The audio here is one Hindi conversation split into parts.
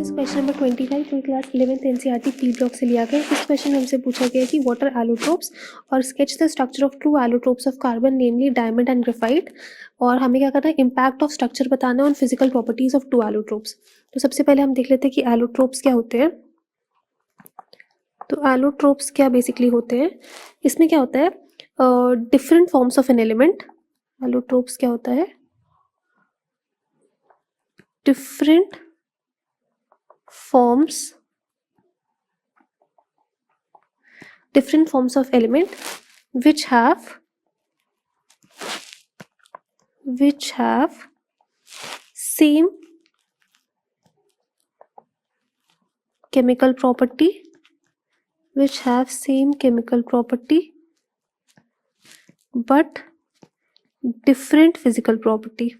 Is question number 25 in class 11th NCERT P block से लिया गया। इस क्वेश्चन में हमसे पूछा गया कि व्हाट आर एलोट्रोप्स और sketch the structure of true allotropes of carbon namely diamond and graphite. और हमें क्या करना है, इम्पैक्ट ऑफ स्ट्रक्चर बताना है on physical properties of two allotropes. तो सबसे पहले हम देख लेते हैं कि एलोट्रोप्स क्या होते हैं। तो एलोट्रोप्स क्या बेसिकली होते हैं, इसमें क्या होता है, different forms of an element. Allotropes क्या होता है, different forms of element which have same chemical property but different physical property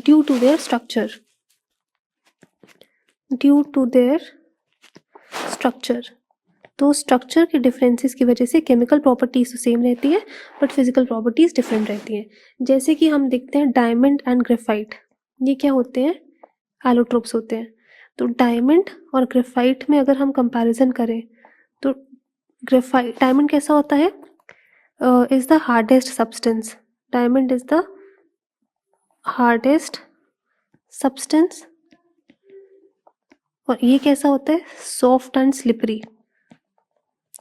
due to their structure। तो स्ट्रक्चर के डिफरेंसेस की वजह से केमिकल प्रॉपर्टीज तो सेम रहती है बट फिजिकल प्रॉपर्टीज डिफरेंट रहती हैं। जैसे कि हम देखते हैं डायमंड एंड ग्रेफाइट, ये क्या होते हैं, एलोट्रोप्स होते हैं। तो डायमंड और ग्रेफाइट में अगर हम कंपैरिजन करें तो ग्रेफाइट, डायमंड कैसा होता है, is the hardest substance. Diamond is the hardest substance और ये कैसा होता है, सॉफ्ट एंड स्लिपरी।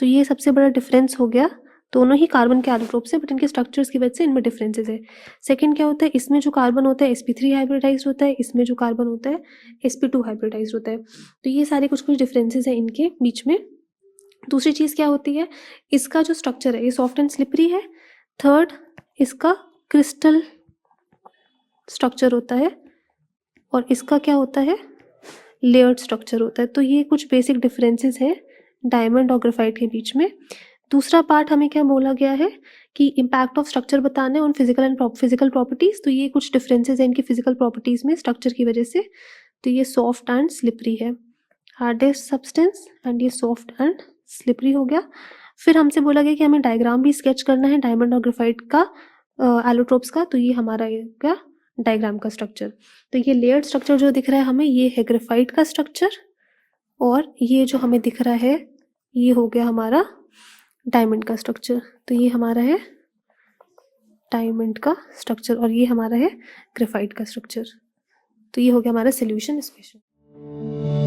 तो ये सबसे बड़ा डिफरेंस हो गया, दोनों ही कार्बन के एलोट्रोप्स है बट इनके स्ट्रक्चर्स की वजह से इनमें डिफरेंसेस है। सेकंड क्या होता है, इसमें जो कार्बन होता है sp3 हाइब्रिडाइज्ड होता है, इसमें जो कार्बन होता है sp2 हाइब्रिडाइज्ड होता है। तो ये सारे कुछ डिफरेंसेस है इनके बीच में। दूसरी चीज़ क्या होती है, इसका जो स्ट्रक्चर है ये सॉफ्ट एंड स्लिपरी है। थर्ड, इसका क्रिस्टल स्ट्रक्चर होता है और इसका क्या होता है, लेयर्ड स्ट्रक्चर होता है। तो ये कुछ बेसिक डिफरेंसेस है डायमंड और ग्रेफाइट के बीच में। दूसरा पार्ट हमें क्या बोला गया है कि इम्पैक्ट ऑफ स्ट्रक्चर बताना है ऑन फिजिकल प्रॉपर्टीज। तो ये कुछ डिफरेंसेस है इनकी फिजिकल प्रॉपर्टीज में स्ट्रक्चर की वजह से। तो ये सॉफ्ट एंड स्लिपरी है, हार्डेस्ट सब्सटेंस एंड ये सॉफ्ट एंड स्लिपरी हो गया। फिर हमसे बोला गया कि हमें डायग्राम भी स्केच करना है डायमंड और ग्रेफाइट का, एलोट्रोप्स का। तो ये हमारा क्या डायग्राम का स्ट्रक्चर। तो ये लेयर्ड स्ट्रक्चर जो दिख रहा है हमें, ये है ग्रेफाइट का स्ट्रक्चर और ये जो हमें दिख रहा है ये हो गया हमारा डायमंड का स्ट्रक्चर। तो ये हमारा है डायमंड का स्ट्रक्चर और ये हमारा है ग्रेफाइट का स्ट्रक्चर। तो ये हो गया हमारा सोल्यूशन इस क्वेश्चन।